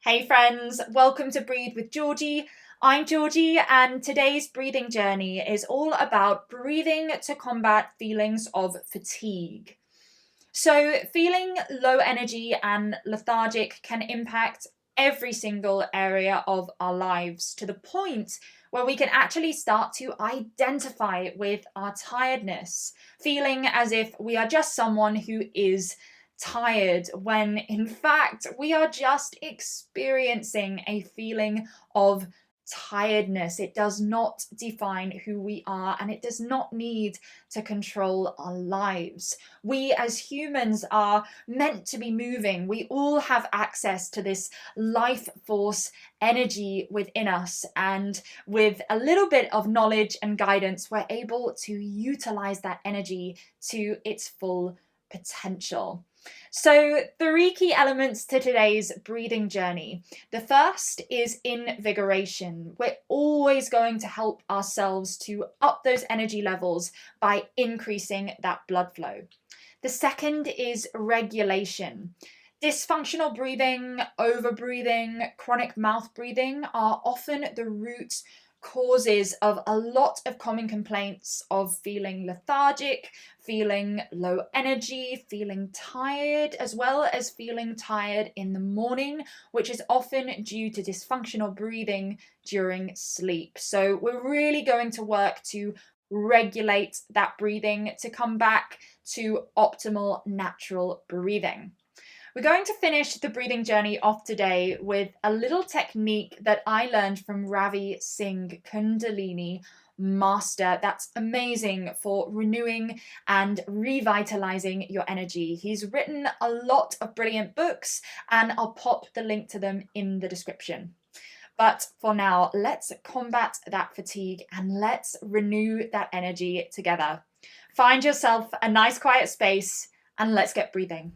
Hey friends, welcome to Breathe with Georgie. I'm Georgie, and today's breathing journey is all about breathing to combat feelings of fatigue. So, feeling low energy and lethargic can impact every single area of our lives to the point where we can actually start to identify with our tiredness, feeling as if we are just someone who is tired, when in fact we are just experiencing a feeling of tiredness. It does not define who we are, and it does not need to control our lives. We as humans are meant to be moving. We all have access to this life force energy within us, and with a little bit of knowledge and guidance, we're able to utilize that energy to its full potential. So, three key elements to today's breathing journey. The first is invigoration. We're always going to help ourselves to up those energy levels by increasing that blood flow. The second is regulation. Dysfunctional breathing, overbreathing, chronic mouth breathing are often the root causes of a lot of common complaints of feeling lethargic, feeling low energy, feeling tired, as well as feeling tired in the morning, which is often due to dysfunctional breathing during sleep. So we're really going to work to regulate that breathing to come back to optimal natural breathing. We're going to finish the breathing journey off today with a little technique that I learned from Ravi Singh, Kundalini master, that's amazing for renewing and revitalizing your energy. He's written a lot of brilliant books, and I'll pop the link to them in the description. But for now, let's combat that fatigue and let's renew that energy together. Find yourself a nice quiet space and let's get breathing.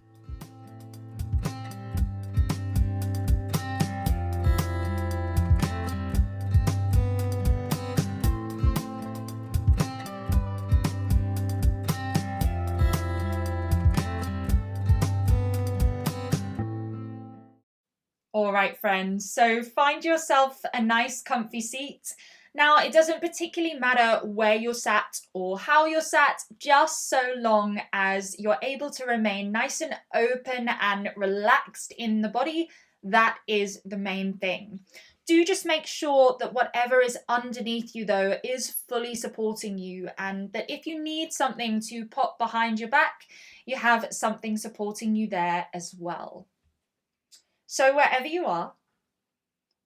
All right, friends, so find yourself a nice comfy seat. Now, it doesn't particularly matter where you're sat or how you're sat, just so long as you're able to remain nice and open and relaxed in the body. That is the main thing. Do just make sure that whatever is underneath you, though, is fully supporting you, and that if you need something to pop behind your back, you have something supporting you there as well. So wherever you are,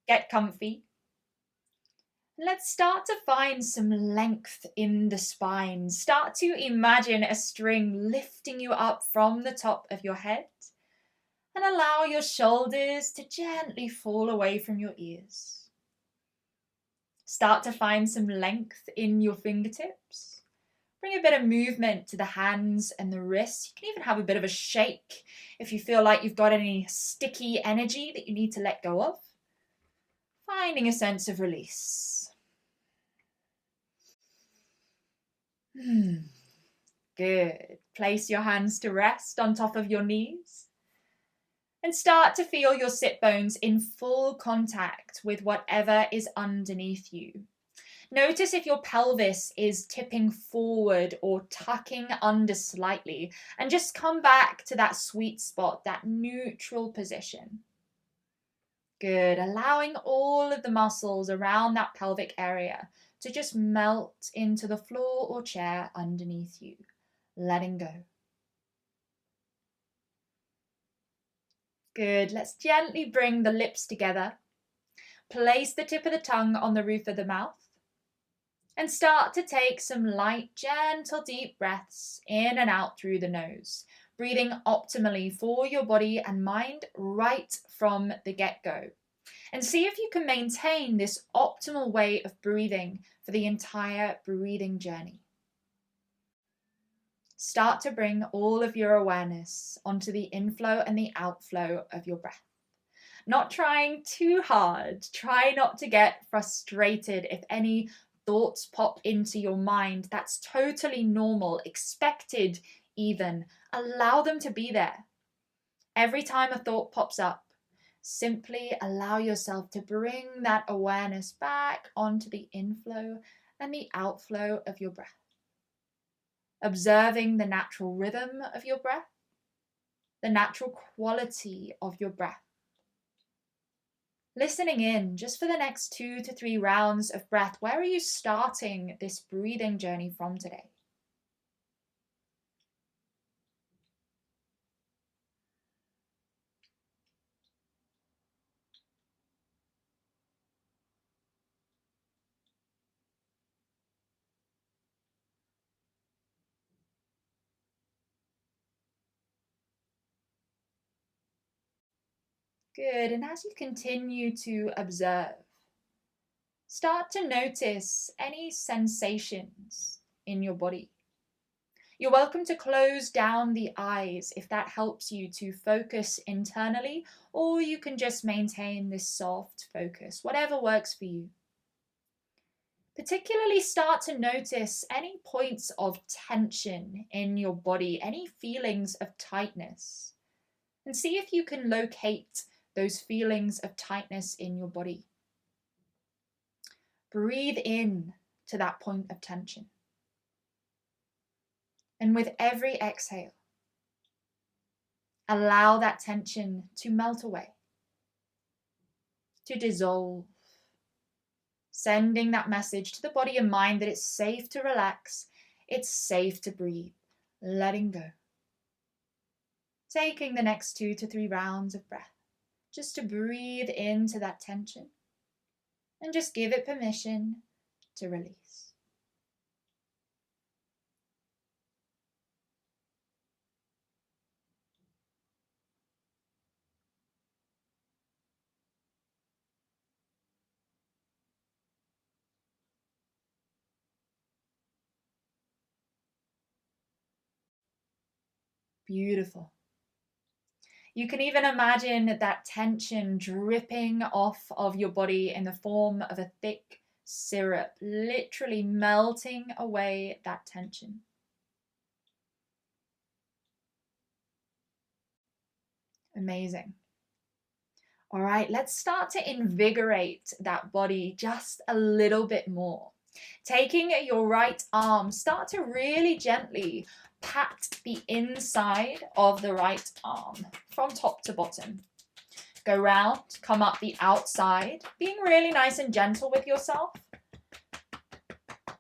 get comfy. Let's start to find some length in the spine. Start to imagine a string lifting you up from the top of your head, and allow your shoulders to gently fall away from your ears. Start to find some length in your fingertips. Bring a bit of movement to the hands and the wrists. You can even have a bit of a shake if you feel like you've got any sticky energy that you need to let go of. Finding a sense of release. Good. Place your hands to rest on top of your knees. And start to feel your sit bones in full contact with whatever is underneath you. Notice if your pelvis is tipping forward or tucking under slightly, and just come back to that sweet spot, that neutral position. Good. Allowing all of the muscles around that pelvic area to just melt into the floor or chair underneath you. Letting go. Good. Let's gently bring the lips together. Place the tip of the tongue on the roof of the mouth. And start to take some light, gentle, deep breaths in and out through the nose, breathing optimally for your body and mind right from the get-go. And see if you can maintain this optimal way of breathing for the entire breathing journey. Start to bring all of your awareness onto the inflow and the outflow of your breath. Not trying too hard. Try not to get frustrated if any thoughts pop into your mind. That's totally normal, expected even. Allow them to be there. Every time a thought pops up, Simply allow yourself to bring that awareness back onto the inflow and the outflow of your breath. Observing the natural rhythm of your breath, the natural quality of your breath. Listening in just for the next 2 to 3 rounds of breath. Where are you starting this breathing journey from today? Good, and as you continue to observe, start to notice any sensations in your body. You're welcome to close down the eyes if that helps you to focus internally, or you can just maintain this soft focus, whatever works for you. Particularly start to notice any points of tension in your body, any feelings of tightness, and see if you can locate those feelings of tightness in your body. Breathe in to that point of tension. And with every exhale, allow that tension to melt away, to dissolve, sending that message to the body and mind that it's safe to relax, it's safe to breathe, letting go. Taking the next 2 to 3 rounds of breath, just to breathe into that tension and just give it permission to release. Beautiful. You can even imagine that tension dripping off of your body in the form of a thick syrup, literally melting away that tension. Amazing. All right, let's start to invigorate that body just a little bit more. Taking your right arm, start to really gently pat the inside of the right arm from top to bottom. Go round, come up the outside, being really nice and gentle with yourself.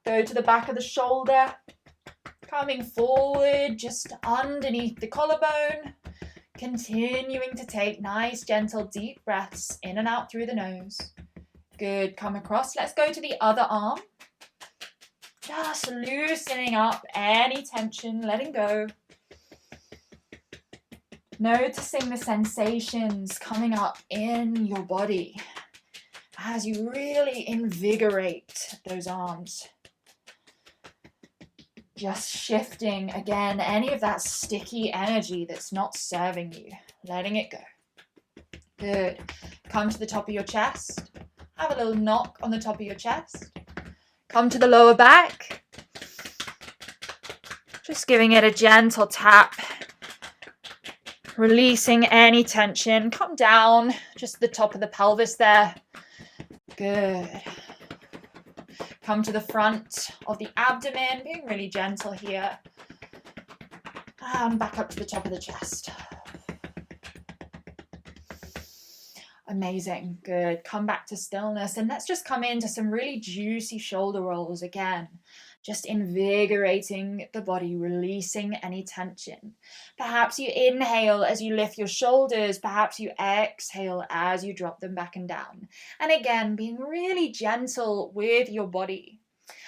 Go to the back of the shoulder, coming forward just underneath the collarbone. Continuing to take nice, gentle, deep breaths in and out through the nose. Good, come across. Let's go to the other arm. Just loosening up any tension, letting go. Noticing the sensations coming up in your body as you really invigorate those arms. Just shifting, again, any of that sticky energy that's not serving you. Letting it go. Good. Come to the top of your chest. Have a little knock on the top of your chest. Come to the lower back. Just giving it a gentle tap. Releasing any tension. Come down, just the top of the pelvis there. Good. Come to the front of the abdomen, being really gentle here. And back up to the top of the chest. Amazing. Good. Come back to stillness. And let's just come into some really juicy shoulder rolls again. Just invigorating the body, releasing any tension. Perhaps you inhale as you lift your shoulders. Perhaps you exhale as you drop them back and down. And again, being really gentle with your body.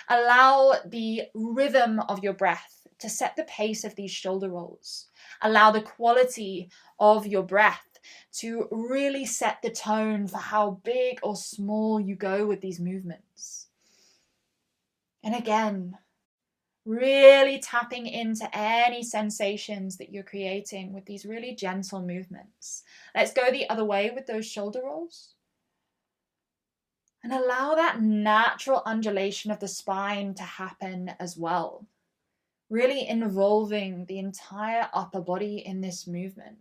Allow the rhythm of your breath to set the pace of these shoulder rolls. Allow the quality of your breath to really set the tone for how big or small you go with these movements. And again, really tapping into any sensations that you're creating with these really gentle movements. Let's go the other way with those shoulder rolls. And allow that natural undulation of the spine to happen as well. Really involving the entire upper body in this movement.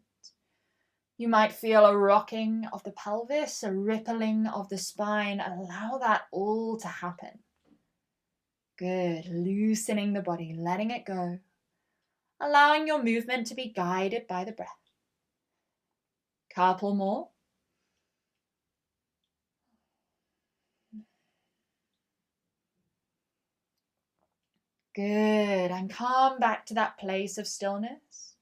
You might feel a rocking of the pelvis, a rippling of the spine. Allow that all to happen. Good. Loosening the body, letting it go. Allowing your movement to be guided by the breath. Couple more. Good. And come back to that place of stillness.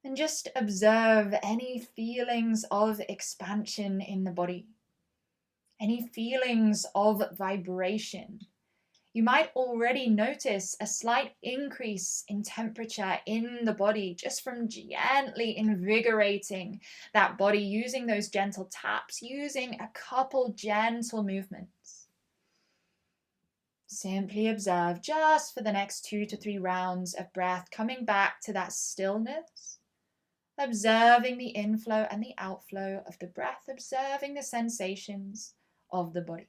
And just observe any feelings of expansion in the body. Any feelings of vibration. You might already notice a slight increase in temperature in the body just from gently invigorating that body, using those gentle taps, using a couple gentle movements. Simply observe just for the next 2 to 3 rounds of breath, coming back to that stillness, observing the inflow and the outflow of the breath, observing the sensations of the body.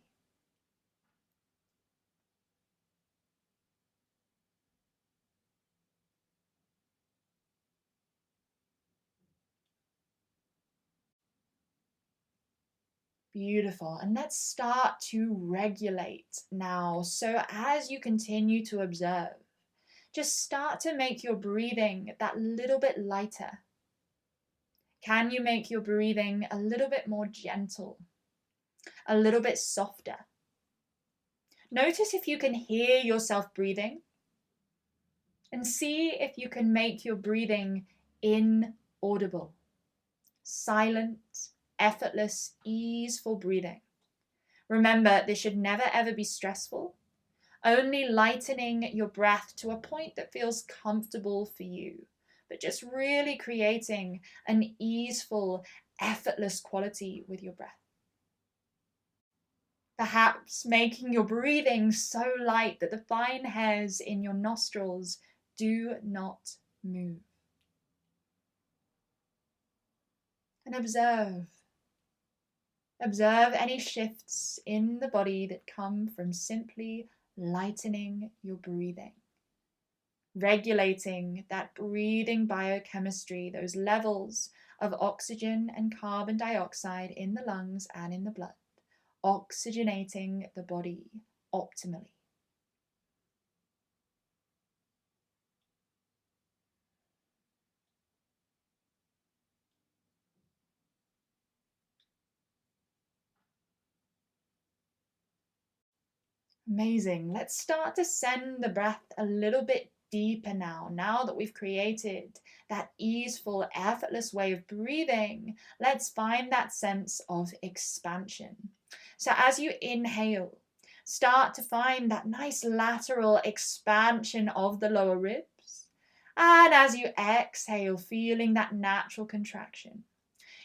Beautiful. And let's start to regulate now. So as you continue to observe, just start to make your breathing that little bit lighter. Can you make your breathing a little bit more gentle, a little bit softer? Notice if you can hear yourself breathing, and see if you can make your breathing inaudible, silent, effortless, easeful breathing. Remember, this should never ever be stressful, only lightening your breath to a point that feels comfortable for you, but just really creating an easeful, effortless quality with your breath. Perhaps making your breathing so light that the fine hairs in your nostrils do not move. And observe. Observe any shifts in the body that come from simply lightening your breathing. Regulating that breathing biochemistry, those levels of oxygen and carbon dioxide in the lungs and in the blood. Oxygenating the body optimally. Amazing. Let's start to send the breath a little bit deeper now. Now that we've created that easeful, effortless way of breathing, let's find that sense of expansion. So as you inhale, start to find that nice lateral expansion of the lower ribs. And as you exhale, feeling that natural contraction.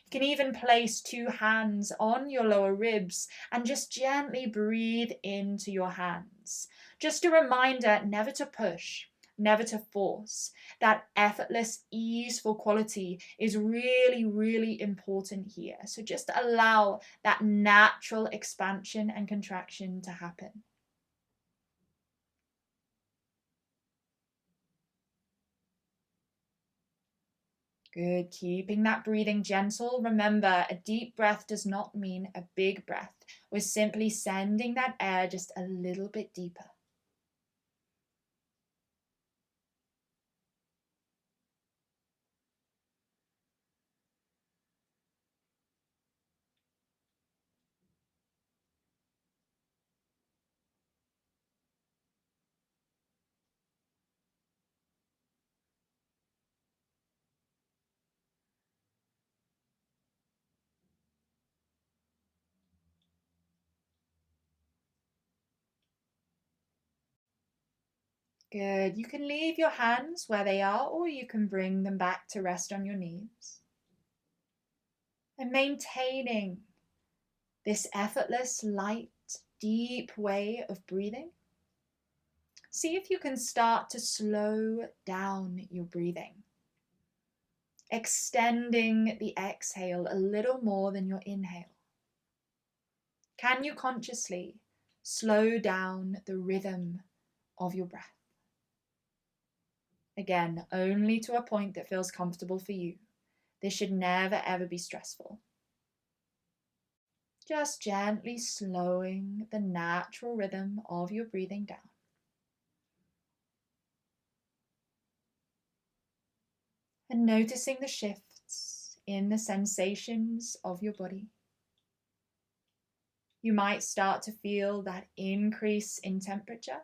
You can even place 2 hands on your lower ribs and just gently breathe into your hands. Just a reminder never to push, never to force. That effortless, easeful quality is really, really important here. So just allow that natural expansion and contraction to happen. Good, keeping that breathing gentle. Remember, a deep breath does not mean a big breath. We're simply sending that air just a little bit deeper. Good. You can leave your hands where they are, or you can bring them back to rest on your knees. And maintaining this effortless, light, deep way of breathing. See if you can start to slow down your breathing. Extending the exhale a little more than your inhale. Can you consciously slow down the rhythm of your breath? Again, only to a point that feels comfortable for you. This should never ever be stressful. Just gently slowing the natural rhythm of your breathing down. And noticing the shifts in the sensations of your body. You might start to feel that increase in temperature.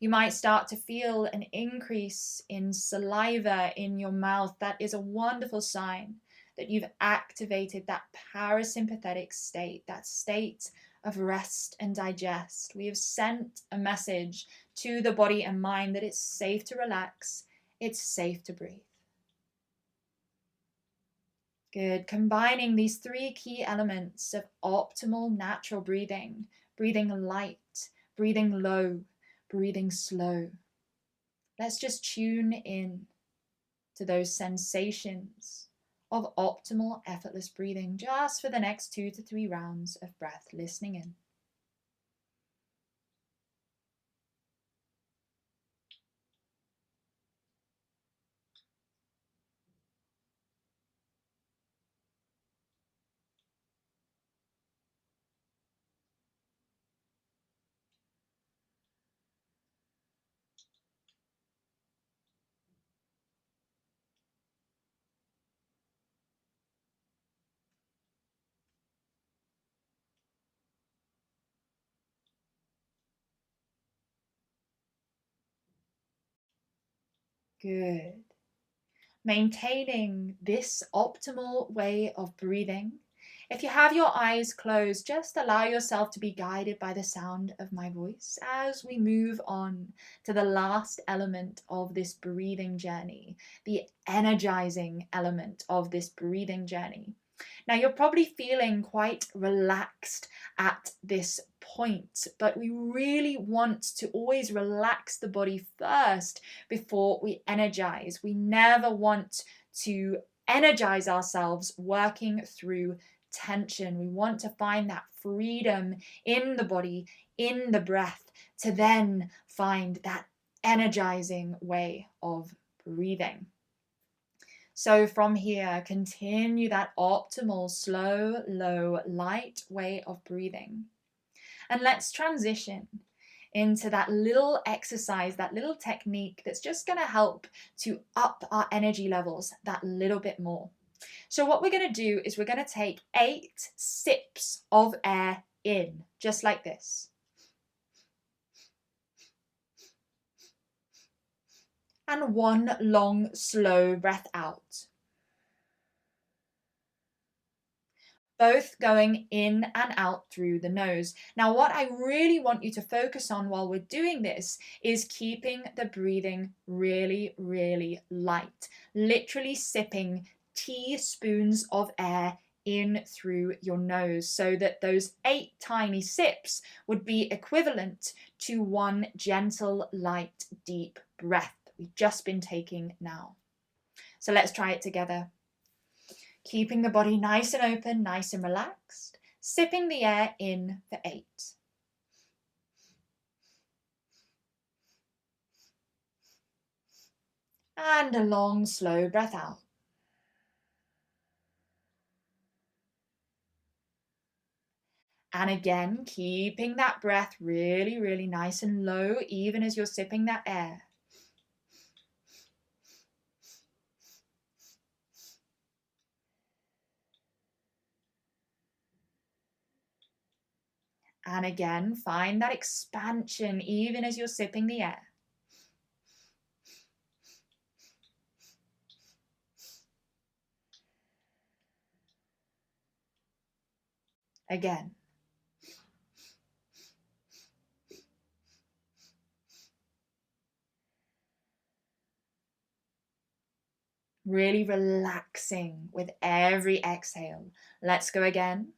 You might start to feel an increase in saliva in your mouth. That is a wonderful sign that you've activated that parasympathetic state, that state of rest and digest. We have sent a message to the body and mind that it's safe to relax, it's safe to breathe. Good. Combining these three key elements of optimal natural breathing, breathing light, breathing low, breathing slow. Let's just tune in to those sensations of optimal, effortless breathing just for the next 2 to 3 rounds of breath, listening in. Good. Maintaining this optimal way of breathing. If you have your eyes closed, just allow yourself to be guided by the sound of my voice as we move on to the last element of this breathing journey, the energizing element of this breathing journey. Now, you're probably feeling quite relaxed at this point, but we really want to always relax the body first before we energize. We never want to energize ourselves working through tension. We want to find that freedom in the body, in the breath, to then find that energizing way of breathing. So from here, continue that optimal, slow, low, light way of breathing. And let's transition into that little exercise, that little technique that's just going to help to up our energy levels that little bit more. So what we're going to do is we're going to take 8 sips of air in, just like this. And 1 long, slow breath out. Both going in and out through the nose. Now, what I really want you to focus on while we're doing this is keeping the breathing really, really light. Literally sipping teaspoons of air in through your nose so that those 8 tiny sips would be equivalent to 1 gentle, light, deep breath that we've just been taking now. So let's try it together. Keeping the body nice and open, nice and relaxed, sipping the air in for 8. And a long, slow breath out. And again, keeping that breath really, really nice and low, even as you're sipping that air. And again, find that expansion even as you're sipping the air. Again. Really relaxing with every exhale. Let's go again.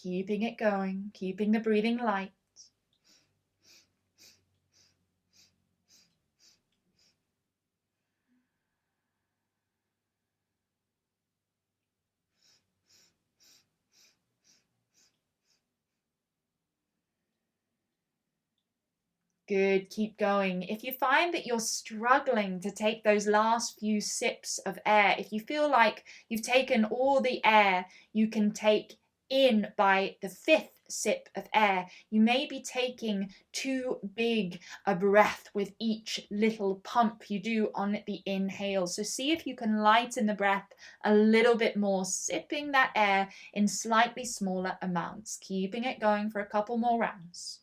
Keeping it going, keeping the breathing light. Good, keep going. If you find that you're struggling to take those last few sips of air, if you feel like you've taken all the air you can take in by the fifth sip of air, you may be taking too big a breath with each little pump you do on the inhale. So see if you can lighten the breath a little bit more, sipping that air in slightly smaller amounts, keeping it going for a couple more rounds.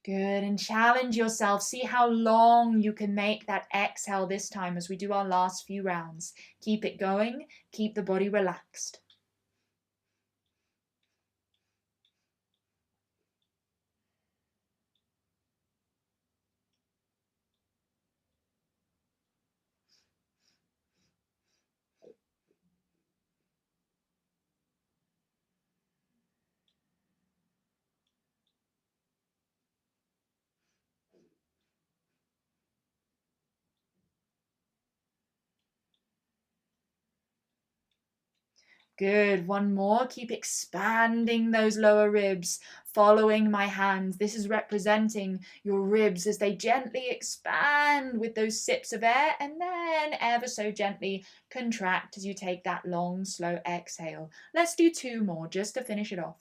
Good, and challenge yourself. See how long you can make that exhale this time as we do our last few rounds. Keep it going, keep the body relaxed. Good, one more. Keep expanding those lower ribs, following my hands. This is representing your ribs as they gently expand with those sips of air and then ever so gently contract as you take that long, slow exhale. Let's do two more just to finish it off.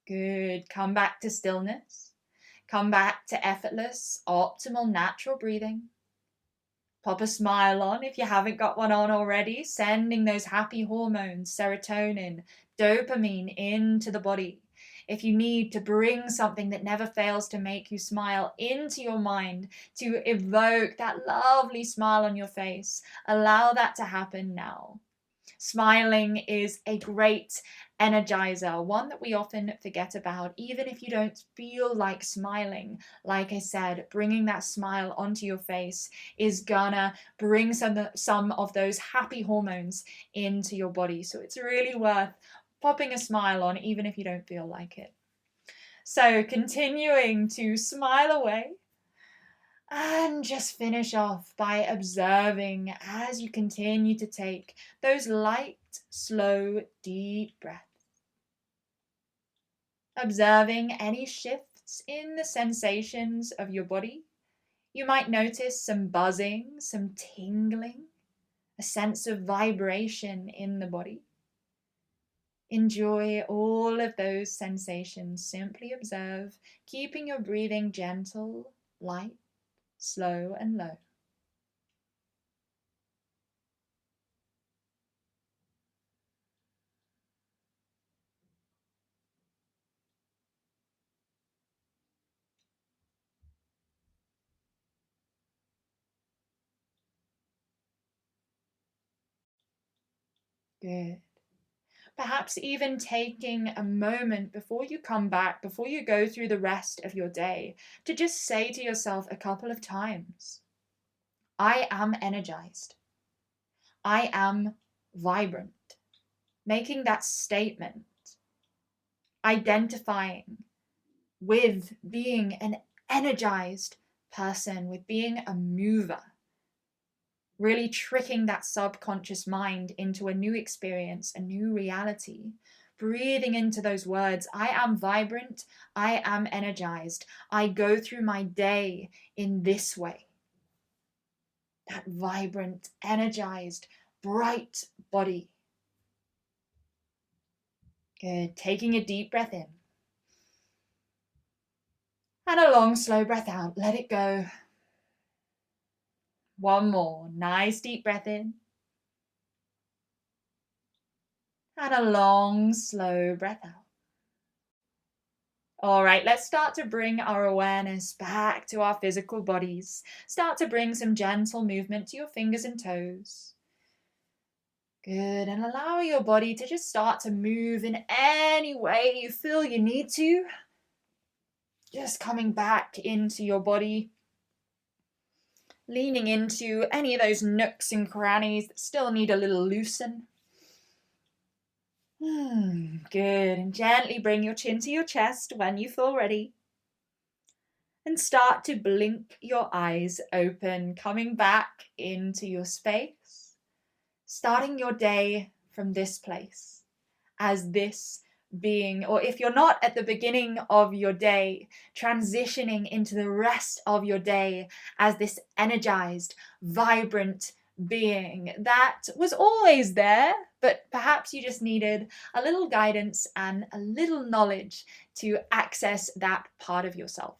Good. Come back to stillness. Come back to effortless, optimal, natural breathing. Pop a smile on if you haven't got one on already, sending those happy hormones, serotonin, dopamine into the body. If you need to bring something that never fails to make you smile into your mind to evoke that lovely smile on your face, allow that to happen now. Smiling is a great energizer, one that we often forget about, even if you don't feel like smiling. Like I said, bringing that smile onto your face is gonna bring some of those happy hormones into your body. So it's really worth popping a smile on, even if you don't feel like it. So continuing to smile away. And just finish off by observing as you continue to take those light, slow, deep breaths. Observing any shifts in the sensations of your body. You might notice some buzzing, some tingling, a sense of vibration in the body. Enjoy all of those sensations. Simply observe, keeping your breathing gentle, light, slow, and low. Good. Perhaps even taking a moment before you come back, before you go through the rest of your day, to just say to yourself a couple of times, I am energized. I am vibrant. Making that statement, identifying with being an energized person, with being a mover. Really tricking that subconscious mind into a new experience, a new reality. Breathing into those words, I am vibrant, I am energized, I go through my day in this way. That vibrant, energized, bright body. Good. Taking a deep breath in. And a long, slow breath out. Let it go. One more. Nice deep breath in. And a long, slow breath out. All right, let's start to bring our awareness back to our physical bodies. Start to bring some gentle movement to your fingers and toes. Good, and allow your body to just start to move in any way you feel you need to. Just coming back into your body. Leaning into any of those nooks and crannies that still need a little loosen. Good, and gently bring your chin to your chest when you feel ready. And start to blink your eyes open, coming back into your space. Starting your day from this place, as this being, or if you're not at the beginning of your day, transitioning into the rest of your day as this energized, vibrant being that was always there, but perhaps you just needed a little guidance and a little knowledge to access that part of yourself.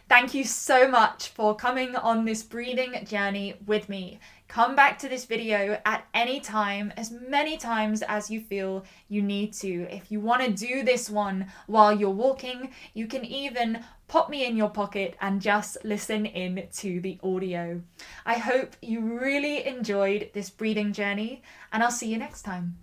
Thank you so much for coming on this breathing journey with me. Come back to this video at any time, as many times as you feel you need to. If you want to do this one while you're walking, you can even pop me in your pocket and just listen in to the audio. I hope you really enjoyed this breathing journey, and I'll see you next time.